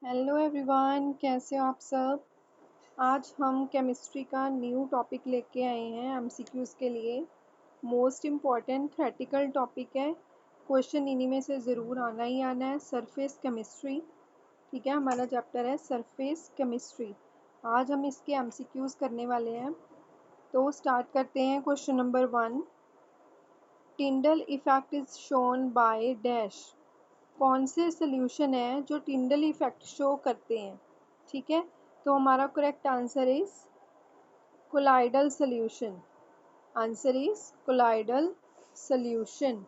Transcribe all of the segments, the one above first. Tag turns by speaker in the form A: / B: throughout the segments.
A: Hello everyone, कैसे हो आप सब। आज हम केमिस्ट्री का न्यू टॉपिक लेके आए हैं एमसीक्यूज़ के लिए। मोस्ट इम्पॉर्टेंट थ्योरेटिकल टॉपिक है। क्वेश्चन इन्हीं में से ज़रूर आना ही आना है। सरफेस केमिस्ट्री, ठीक है, हमारा चैप्टर है सरफेस केमिस्ट्री। आज हम इसके एमसीक्यूज़ करने वाले हैं। तो स्टार्ट करते हैं। Question number 1, Tyndall effect is shown by dash. कौन से सोल्यूशन है जो टिंडल इफेक्ट शो करते हैं। ठीक है, तो हमारा correct answer is colloidal solution. Answer is colloidal solution.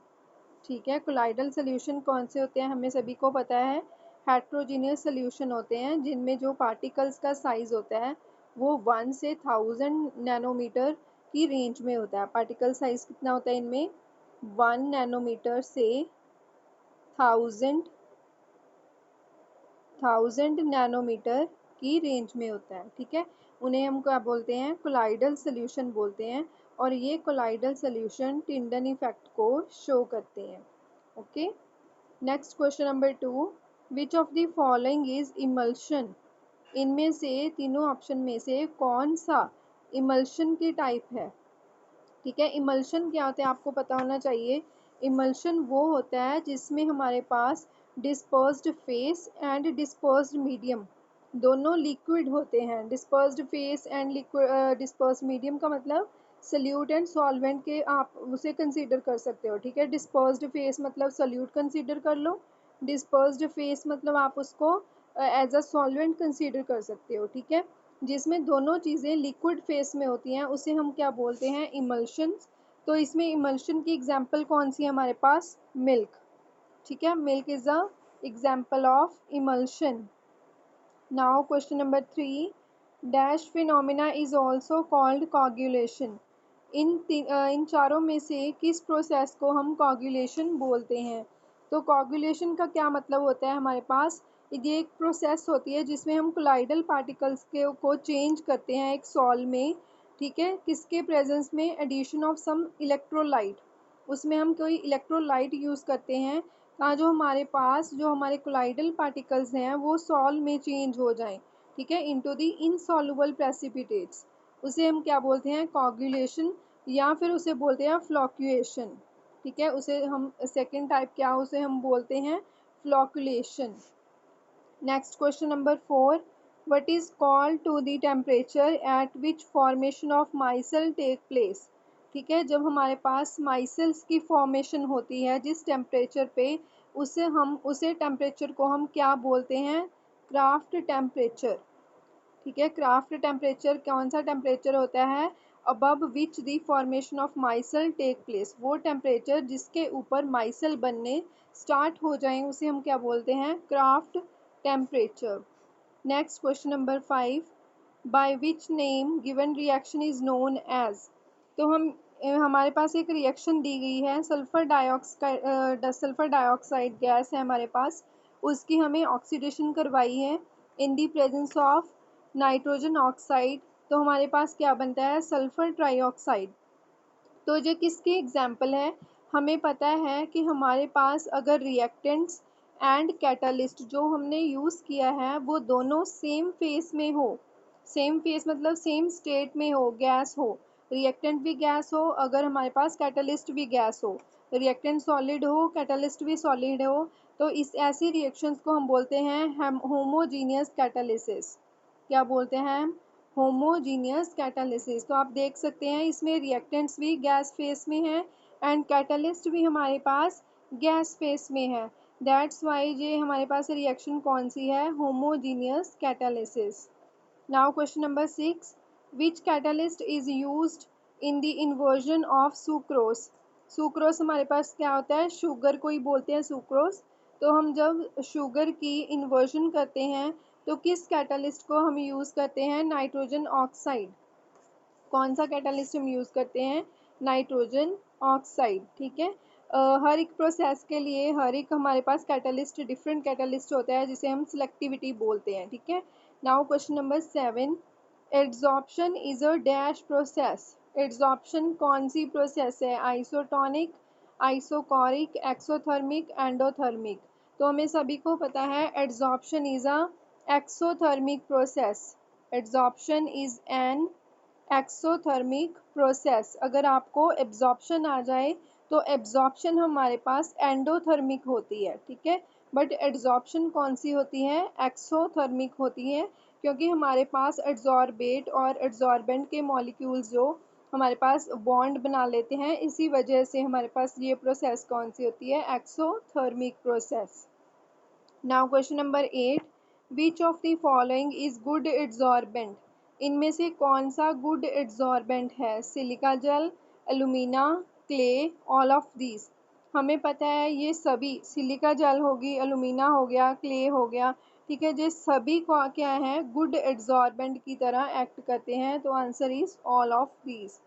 A: ठीक है, कोलाइडल सोल्यूशन कौन से होते हैं हमें सभी को पता है। हेट्रोजीनियस सोल्यूशन होते हैं जिनमें जो पार्टिकल्स का साइज होता है वो 1 से 1000 नैनोमीटर की रेंज में होता है। पार्टिकल साइज कितना होता है इनमें, 1 नैनोमीटर से 1000 नैनोमीटर की रेंज में होता है। ठीक है, उन्हें हम क्या बोलते हैं, कोलाइडल सोल्यूशन बोलते हैं। और ये कोलाइडल सोल्यूशन टिंडल इफेक्ट को शो करते हैं। Okay, next question number 2, which of the following is emulsion. इनमें से तीनों ऑप्शन में से कौन सा इमल्शन की टाइप है। ठीक है, इमल्शन क्या होता है आपको पता होना चाहिए। इमल्शन वो होता है जिसमें हमारे पास dispersed phase and dispersed medium दोनों लिक्विड होते हैं। Dispersed phase and liquid, dispersed medium का मतलब सल्यूट एंड सॉल्वेंट के आप उसे कंसीडर कर सकते हो। ठीक है, डिस्पर्स्ड फेस मतलब सल्यूट कंसीडर कर लो, डिस्पर्स्ड फेस मतलब आप उसको एज अ सॉल्वेंट कंसीडर कर सकते हो। ठीक है, जिसमें दोनों चीज़ें लिक्विड फेस में होती हैं उसे हम क्या बोलते हैं, इमल्शंस। तो इसमें इमल्शन की एग्जांपल कौन सी है हमारे पास, मिल्क। ठीक है, milk is a example of emulsion. Now question number 3, dash phenomena is also called कोagulation। इन चारों में से किस प्रोसेस को हम कोagulation बोलते हैं। तो कोagulation का क्या मतलब होता है हमारे पास, ये एक प्रोसेस होती है जिसमें हम कोलाइडल पार्टिकल्स के को चेंज करते हैं एक सॉल में। ठीक है, किसके प्रेजेंस में, एडिशन ऑफ सम इलेक्ट्रोलाइट। उसमें हम कोई इलेक्ट्रोलाइट यूज़ करते हैं जो हमारे पास जो हमारे कोलाइडल पार्टिकल्स हैं वो सॉल में चेंज हो जाएं। ठीक है, इनटू द इनसॉल्युबल प्रेसिपिटेट्स। उसे हम क्या बोलते हैं, कोagulation, या फिर उसे बोलते हैं फ्लॉक्यूएशन। ठीक है, उसे हम सेकेंड टाइप क्या उसे हम बोलते हैं, flocculation. Next question number 4, what is called to the temperature at which formation of micelle take place. ठीक है, जब हमारे पास माइसेल्स की फॉर्मेशन होती है जिस टेम्परेचर पे, उसे टेम्परेचर को हम क्या बोलते हैं, क्राफ्ट टेम्परेचर। ठीक है, क्राफ्ट टेम्परेचर कौन सा टेम्परेचर होता है, above which the formation of micelle take place. वो टेम्परेचर जिसके ऊपर माइसेल बनने स्टार्ट हो जाएं उसे हम क्या बोलते हैं, Krafft temperature. Next question number 5, by which name given reaction is known as. तो हमारे पास एक रिएक्शन दी गई है, सल्फर डाइऑक्साइड गैस है हमारे पास, उसकी हमें ऑक्सीडेशन करवाई है in the presence of nitrogen oxide. तो हमारे पास क्या बनता है, सल्फर ट्राइऑक्साइड। तो ये किसकी एग्जाम्पल है, हमें पता है कि हमारे पास अगर रिएक्टेंट्स एंड कैटलिस्ट जो हमने यूज़ किया है वो दोनों सेम फेस में हो, सेम फेस मतलब सेम स्टेट में हो, गैस हो, रिएक्टेंट भी गैस हो, अगर हमारे पास कैटलिस्ट भी गैस हो, रिएक्टेंट सॉलिड हो कैटलिस्ट भी सॉलिड हो, तो इस ऐसी रिएक्शंस को हम बोलते हैं होमोजीनियस कैटालिसिस। क्या बोलते हैं, होमोजीनियस कैटालिसिस। तो आप देख सकते हैं इसमें रिएक्टेंट्स भी गैस फेस में है एंड कैटलिस्ट भी हमारे पास गैस फेस में है। दैट्स वाई ये हमारे पास रिएक्शन कौन सी है, homogeneous catalysis. Now question number 6, which catalyst is used in the inversion of sucrose. Sucrose हमारे पास क्या होता है, शुगर को ही बोलते हैं सुक्रोज। तो हम जब शुगर की इन्वर्जन करते हैं तो किस कैटलिस्ट को हम यूज़ करते हैं, नाइट्रोजन ऑक्साइड। कौन सा कैटलिस्ट हम यूज़ करते हैं, नाइट्रोजन ऑक्साइड। ठीक है, हर एक प्रोसेस के लिए हर एक हमारे पास कैटलिस्ट डिफरेंट कैटलिस्ट होता है जिसे हम सिलेक्टिविटी बोलते हैं। ठीक है, now question number 7, adsorption is a dash process. Adsorption कौन सी प्रोसेस है, आइसोटोनिक, आइसोकोरिक, एक्सोथर्मिक, एंडोथर्मिक। तो हमें सभी को पता है adsorption is a exothermic process, absorption is an exothermic process. अगर आपको एब्जॉर्प्शन आ जाए तो एब्जॉर्प्शन हमारे पास एंडोथर्मिक होती है, ठीक है, बट एब्जॉर्प्शन कौन सी होती है, एक्सोथर्मिक होती है, क्योंकि हमारे पास एड्जॉर्बेट और एड्जॉर्बेंट के मॉलिक्यूल्स जो हमारे पास बॉन्ड बना लेते हैं, इसी वजह से हमारे पास ये प्रोसेस कौन सी होती है, exothermic process. Now question number 8, which of the following is good adsorbent, इनमें से कौन सा गुड एड्जॉर्बेंट है, silica gel, alumina, clay, all of these. हमें पता है ये सभी, सिलिका जेल होगी, एलुमिना हो गया, क्ले हो गया, ठीक है, ये सभी को क्या है, गुड एड्जॉर्बेंट की तरह एक्ट करते हैं, तो answer is all of these.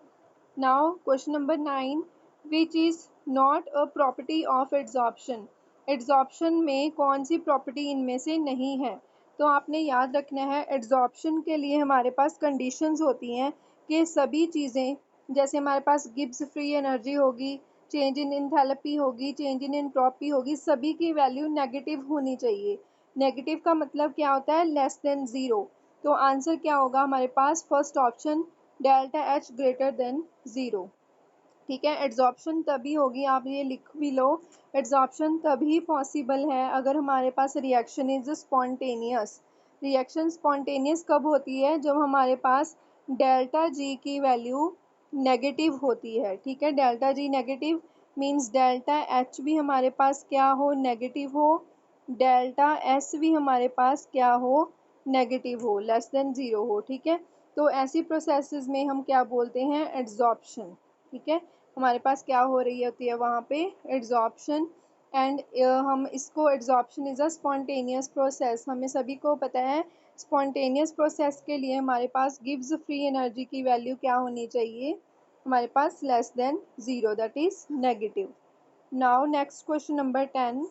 A: Now question number 9, which is not a property of adsorption, adsorption में कौन सी प्रॉपर्टी इनमें से नहीं है। तो आपने याद रखना है एड्जॉर्प्शन के लिए हमारे पास कंडीशंस होती हैं कि सभी चीज़ें, जैसे हमारे पास गिब्स फ्री एनर्जी होगी, चेंज इन एंथैल्पी होगी, चेंज इन एंट्रोपी होगी, सभी की वैल्यू नेगेटिव होनी चाहिए। नेगेटिव का मतलब क्या होता है, लेस देन ज़ीरो। तो आंसर क्या होगा हमारे पास, first option, delta H greater than zero, ठीक है। एड्जॉर्प्शन तभी होगी, आप ये लिख भी लो, एड्जॉर्प्शन तभी पॉसिबल है अगर हमारे पास reaction is spontaneous. Reaction spontaneous कब होती है, जब हमारे पास डेल्टा जी की वैल्यू नेगेटिव होती है, ठीक है। Delta G negative means delta H भी हमारे पास क्या हो, नेगेटिव हो, डेल्टा एस भी हमारे पास क्या हो, नेगेटिव हो, लेस देन ज़ीरो हो, ठीक है। तो ऐसी प्रोसेसेस में हम क्या बोलते हैं, एड्जॉर्प्शन, ठीक है। हमारे पास क्या हो रही होती है वहाँ पे, एड्जॉर्प्शन। एंड हम इसको, adsorption is a spontaneous process, हमें सभी को पता है स्पॉन्टेनियस प्रोसेस के लिए हमारे पास गिब्स फ्री एनर्जी की वैल्यू क्या होनी चाहिए, हमारे पास less than zero, that is negative. Now next question number 10,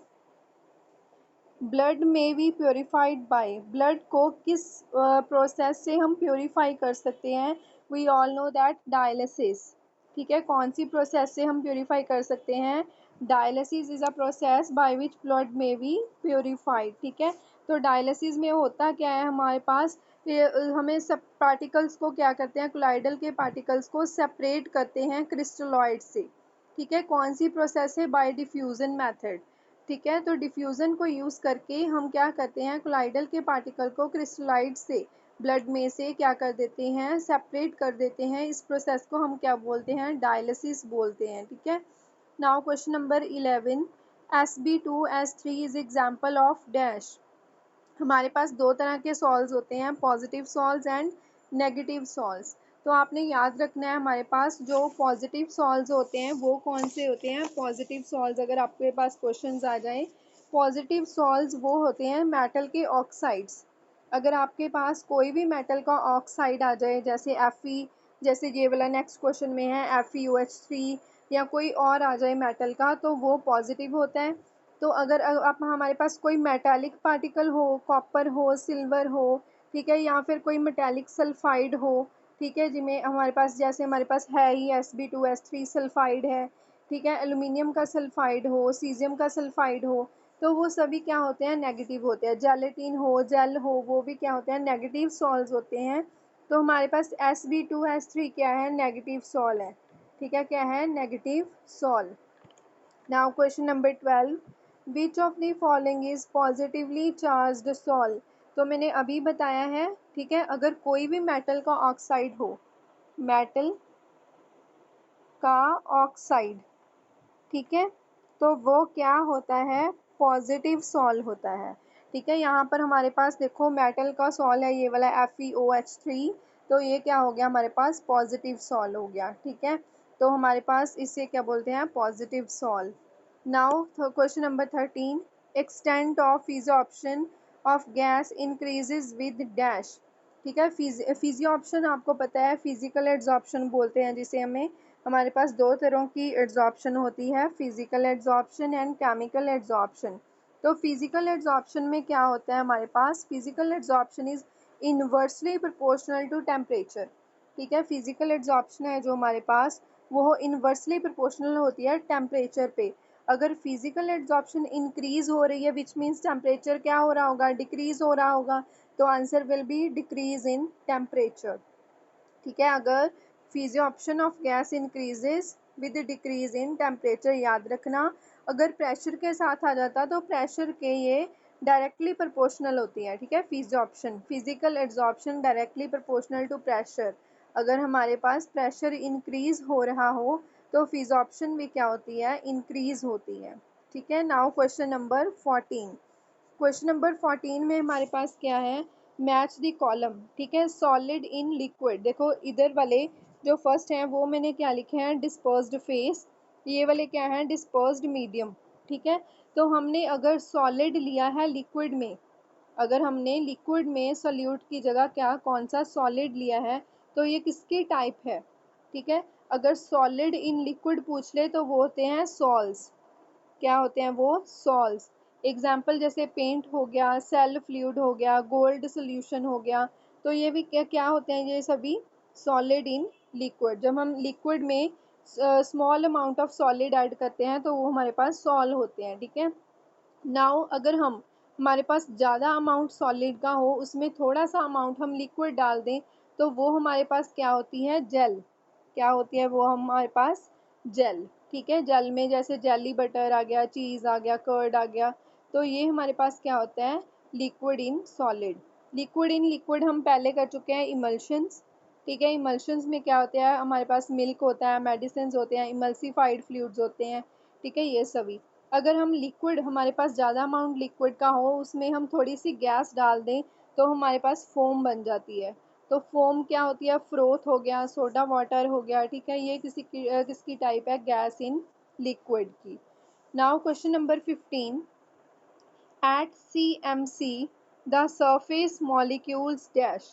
A: blood में भी प्योरीफाइड बाय, ब्लड को किस प्रोसेस से हम प्योरीफाई कर सकते हैं, we all know that dialysis, ठीक है। कौन सी प्रोसेस से हम प्योरीफाई कर सकते हैं, dialysis is a process by which blood में बी प्योरीफाइड, ठीक है। तो डायलिसिस में होता क्या है हमारे पास, हमें सब पार्टिकल्स को क्या करते हैं, कोलाइडल के पार्टिकल्स को सेपरेट करते हैं क्रिस्टलॉइड से, ठीक है। कौन सी प्रोसेस है, बाय डिफ्यूज़न मेथड, ठीक है। तो डिफ्यूज़न को यूज़ करके हम क्या करते हैं, कोलाइडल के पार्टिकल को क्रिस्टलाइड से ब्लड में से क्या कर देते हैं, सेपरेट कर देते हैं। इस प्रोसेस को हम क्या बोलते हैं, डायलिसिस बोलते हैं, ठीक है। Now question number 11, Sb2S3 is example of dash, हमारे पास दो तरह के सॉल्स होते हैं, positive souls and negative souls. तो आपने याद रखना है हमारे पास जो पॉजिटिव सॉल्स होते हैं वो कौन से होते हैं, पॉजिटिव सॉल्स, अगर आपके पास क्वेश्चंस आ जाए, पॉजिटिव सॉल्स वो होते हैं मेटल के ऑक्साइड्स। अगर आपके पास कोई भी मेटल का ऑक्साइड आ जाए, जैसे Fe, जैसे ये वाला नेक्स्ट क्वेश्चन में है FeOH3, या कोई और आ जाए मेटल का, तो वो पॉजिटिव होता है। तो अगर आप हमारे पास कोई मेटालिक पार्टिकल हो, कॉपर हो, सिल्वर हो, ठीक है, या फिर कोई मेटालिक सल्फाइड हो, ठीक है, जिनमें हमारे पास, जैसे हमारे पास है ही Sb2S3 सल्फाइड है, ठीक है, एल्यूमिनियम का सल्फाइड हो, सीजियम का सल्फाइड हो, तो वो सभी क्या होते हैं, नेगेटिव होते हैं। जेलेटिन हो, जेल हो, वो भी क्या होते हैं, नेगेटिव सॉल्स होते हैं। तो हमारे पास Sb2S3 क्या है, नेगेटिव सॉल है, ठीक है, क्या है, negative sol. Now question number 12, which of the following is positively charged sol, तो मैंने अभी बताया है, ठीक है। अगर कोई भी मेटल का ऑक्साइड हो, मेटल का ऑक्साइड, ठीक है, तो वो क्या होता है, पॉजिटिव सॉल होता है, ठीक है। यहाँ पर हमारे पास देखो मेटल का सॉल है ये वाला FeOH3, तो ये क्या हो गया हमारे पास, पॉजिटिव सॉल हो गया, ठीक है। तो हमारे पास इसे क्या बोलते हैं, positive sol. Now question number 13, extent of physisorption of gas increases with dash, ठीक है। फिजियोप्शन आपको पता है, फिजिकल एड्जॉर्प्शन बोलते हैं जिसे हमें, हमारे पास दो तरह की एड्जॉर्प्शन होती है, physical adsorption and chemical adsorption. तो फिजिकल एड्जॉर्प्शन में क्या होता है हमारे पास, physical adsorption is inversely proportional to temperature, ठीक है। फिजिकल एड्जॉर्प्शन है जो हमारे पास, वो इनवर्सली प्रोपोर्शनल होती है टेम्परेचर पे। अगर फिजिकल एब्जॉर्प्शन इंक्रीज हो रही है विच मीन्स टेम्परेचर क्या हो रहा होगा, डिक्रीज हो रहा होगा, तो answer will be decrease in temperature. ठीक है, अगर physisorption of gas increases with decrease in temperature, याद रखना अगर प्रेशर के साथ आ जाता तो प्रेशर के ये डायरेक्टली प्रोपोर्शनल होती है। ठीक है, physisorption physical absorption directly proportional to pressure. अगर हमारे पास प्रेशर इंक्रीज हो रहा हो तो फिजियोप्शन भी क्या होती है, इंक्रीज होती है। ठीक है, now question number 14। Question number 14 में हमारे पास क्या है, मैच द कॉलम। ठीक है, सॉलिड इन लिक्विड, देखो इधर वाले जो फर्स्ट हैं वो मैंने क्या लिखे हैं, डिस्पर्स्ड फेस, ये वाले क्या हैं, डिस्पर्स्ड मीडियम। ठीक है, तो हमने अगर सॉलिड लिया है लिक्विड में, अगर हमने लिक्विड में सोल्यूट की जगह क्या कौन सा सॉलिड लिया है, तो ये किसकी टाइप है। ठीक है, अगर सॉलिड इन लिक्विड पूछ ले तो वो होते हैं सॉल्स। क्या होते हैं वो, सॉल्स। एग्जाम्पल जैसे पेंट हो गया, सेल फ्लूइड हो गया, गोल्ड सोल्यूशन हो गया, तो ये भी क्या क्या होते हैं, ये सभी सॉलिड इन लिक्विड। जब हम लिक्विड में small amount of solid add करते हैं तो वो हमारे पास सॉल होते हैं। ठीक है, नाउ अगर हम हमारे पास ज़्यादा अमाउंट सॉलिड का हो, उसमें थोड़ा सा अमाउंट हम लिक्विड डाल दें, तो वो हमारे पास क्या होती है, जेल। क्या होती है वो हमारे पास, जेल। ठीक है, जेल में जैसे जेली बटर आ गया, चीज़ आ गया, कर्ड आ गया, तो ये हमारे पास क्या होता है, liquid in solid. Liquid in liquid हम पहले कर चुके हैं, इमल्शंस। ठीक है, इमल्शंस में क्या होता है, हमारे पास मिल्क होता है, मेडिसिन होते हैं, इमल्सिफाइड फ्लूइड्स होते हैं। ठीक है, ये सभी। अगर हम लिक्विड, हमारे पास ज़्यादा अमाउंट लिक्विड का हो, उसमें हम थोड़ी सी गैस डाल दें तो हमारे पास फोम बन जाती है। तो फोम क्या होती है, फ्रोथ हो गया, सोडा वाटर हो गया। ठीक है, ये किसकी टाइप है, गैस इन लिक्विड की। Now question number 15। At CMC, the surface molecules dash।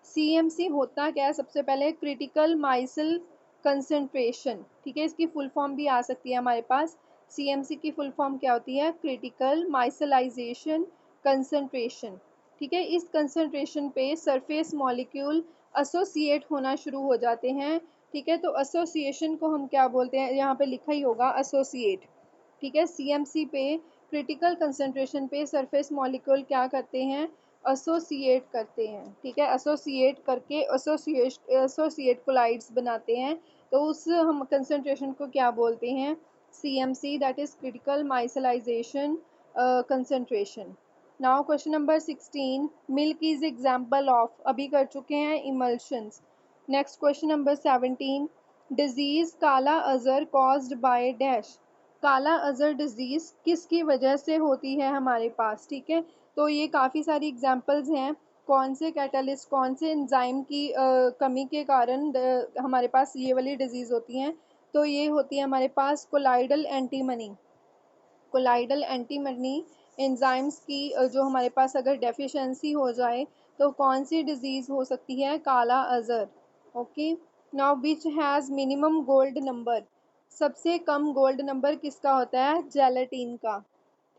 A: CMC होता क्या है, सबसे पहले क्रिटिकल माइसिल कंसंट्रेशन। ठीक है, इसकी फुल फॉर्म भी आ सकती है हमारे पास। CMC की फुल फॉर्म क्या होती है, क्रिटिकल माइसलाइजेशन कंसंट्रेशन। ठीक है, इस कंसंट्रेशन पे सरफेस मॉलिक्यूल एसोसिएट होना शुरू हो जाते हैं। ठीक है, तो एसोसिएशन को हम क्या बोलते हैं, यहाँ पे लिखा ही होगा एसोसिएट। ठीक है, सीएमसी पे क्रिटिकल कंसंट्रेशन पे सरफेस मॉलिक्यूल क्या करते हैं, एसोसिएट करते हैं। ठीक है, एसोसिएट करके एसोसिएट कोलाइड्स बनाते हैं, तो उस हम कंसंट्रेशन को क्या बोलते हैं, CMC, that is critical micellization concentration. Now question number 16। Milk is example of, अभी कर चुके हैं, emulsions. Next question number 17। Disease kala azar caused by dash. काला अजर डिजीज़ किसकी वजह से होती है हमारे पास। ठीक है, तो ये काफ़ी सारी एग्जांपल्स हैं, कौन से कैटलिस्ट, कौन से एंजाइम की कमी के कारण हमारे पास ये वाली डिजीज़ होती हैं। तो ये होती है हमारे पास colloidal antimony. Colloidal antimony enzymes की जो हमारे पास अगर डेफिशिएंसी हो जाए तो कौन सी डिजीज़ हो सकती है, काला अजर। Okay, now which has minimum gold number. सबसे कम गोल्ड नंबर किसका होता है, जेलेटिन का।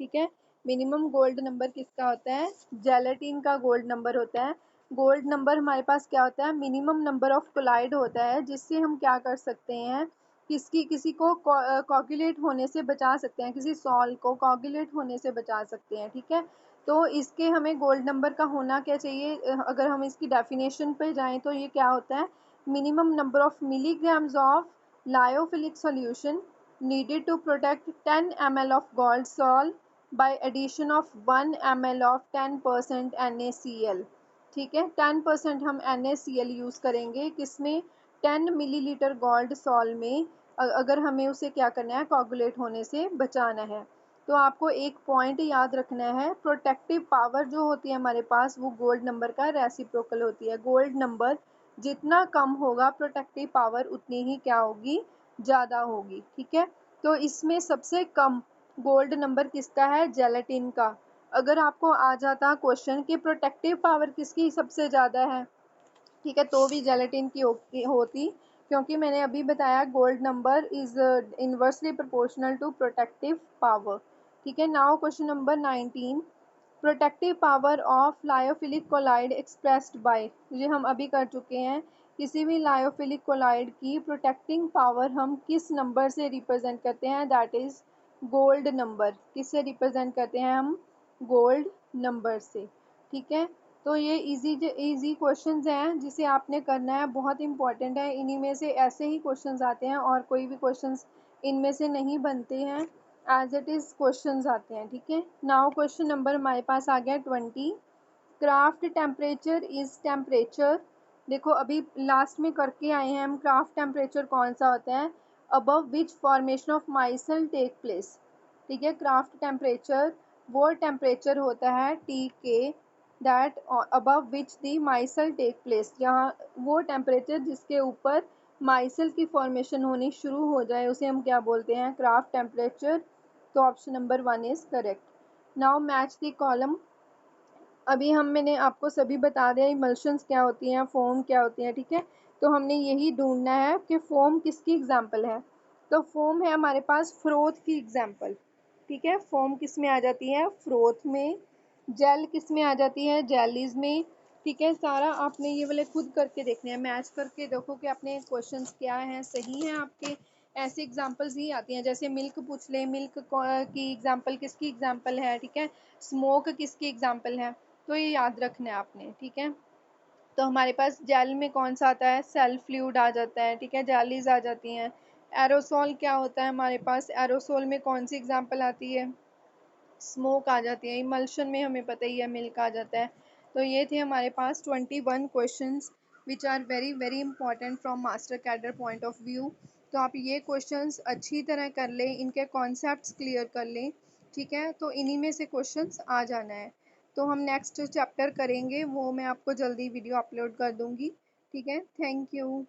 A: ठीक है, मिनिमम गोल्ड नंबर किसका होता है, जेलेटिन का गोल्ड नंबर होता है। गोल्ड नंबर हमारे पास क्या होता है, मिनिमम नंबर ऑफ कोलाइड होता है, जिससे हम क्या कर सकते हैं, किसी को कोगुलेट होने से बचा सकते हैं, किसी सॉल को कोगुलेट होने से बचा सकते हैं। ठीक है, तो इसके हमें गोल्ड नंबर का होना क्या चाहिए, अगर हम इसकी डेफिनेशन पे जाएं तो ये क्या होता है, minimum number of milligrams of lyophilic solution needed to protect 10 ml of gold sol by addition of 1 ml of 10% NaCl। ठीक है, 10% हम NaCl यूज़ करेंगे किसमें, 10 मिलीलीटर गोल्ड सॉल में, अगर हमें उसे क्या करना है, कोगुलेट होने से बचाना है। तो आपको एक पॉइंट याद रखना है, प्रोटेक्टिव पावर जो होती है हमारे पास वो गोल्ड नंबर का रेसिप्रोकल होती है। गोल्ड नंबर जितना कम होगा प्रोटेक्टिव पावर उतनी ही क्या होगी, ज़्यादा होगी। ठीक है, तो इसमें सबसे कम गोल्ड नंबर किसका है, जेलेटिन का। अगर आपको आ जाता क्वेश्चन कि प्रोटेक्टिव पावर किसकी सबसे ज़्यादा है, ठीक है, तो भी जेलेटिन की होती, क्योंकि मैंने अभी बताया gold number is inversely proportional to protective power. ठीक है, now question number 19। Protective power of lyophilic colloid expressed by, ये हम अभी कर चुके हैं, किसी भी लायोफिलिक कोलाइड की प्रोटेक्टिंग पावर हम किस नंबर से रिप्रेजेंट करते हैं, दैट इज गोल्ड नंबर, किससे रिप्रेजेंट करते हैं हम? गोल्ड नंबर से। ठीक है, तो ये इजी क्वेश्चंस हैं जिसे आपने करना है, बहुत इंपॉर्टेंट है। इन्हीं में से ऐसे ही क्वेश्चंस आते हैं और कोई भी क्वेश्चंस इनमें से नहीं बनते हैं, एज इट इज क्वेश्चंस आते हैं। ठीक है, नाउ क्वेश्चन नंबर हमारे पास आ गया 20। क्राफ्ट टेम्परेचर इज टेम्परेचर, देखो अभी लास्ट में करके आए हैं हम, क्राफ्ट टेम्परेचर कौन सा होता है? Above which formation of micelle take place. ठीक है, क्राफ्ट टेम्परेचर वो टेम्परेचर होता है T K, that above which the micelle take place, जहाँ वो टेम्परेचर जिसके ऊपर माइसल की फॉर्मेशन होनी शुरू हो जाए उसे हम क्या बोलते हैं? Krafft temperature. तो option number 1 is correct. Now match the column. अभी मैंने आपको सभी बता दिया इमल्शंस क्या होती हैं, फोम क्या होती हैं। ठीक है, तो हमने यही ढूंढना है कि फोम किसकी एग्जाम्पल है। तो फोम है हमारे पास फ्रोथ की एग्जाम्पल। ठीक है, फोम किस में आ जाती है? फ्रोथ में। जेल किस में आ जाती है? जेलीज में। ठीक है, सारा आपने ये वाले खुद करके देखने हैं, मैच करके देखो कि अपने क्वेश्चंस क्या हैं, सही हैं आपके। ऐसे एग्जांपल्स ही आती हैं, जैसे मिल्क पूछ ले, मिल्क की एग्जांपल किसकी एग्जांपल है? ठीक है, स्मोक किसकी एग्जांपल है? तो ये याद रखना है आपने। ठीक है, तो हमारे पास जेल में कौन सा आता है? सेल फ्लूइड आ जाता है। ठीक है, जेलीज आ जाती हैं। एरोसोल क्या होता है हमारे पास? एरोसोल में कौन सी एग्जांपल आती है? स्मोक आ जाती है। इमल्शन में हमें पता ही है मिल्क आ जाता है। तो ये थे हमारे पास 21 questions which are very very important from master cadre point of view. तो आप ये क्वेश्चंस अच्छी तरह कर लें, इनके कॉन्सेप्ट्स क्लियर कर लें। ठीक है, तो इन्हीं में से क्वेश्चंस आ जाना है। तो हम नेक्स्ट चैप्टर करेंगे, वो मैं आपको जल्दी वीडियो अपलोड कर दूंगी। ठीक है, थैंक यू।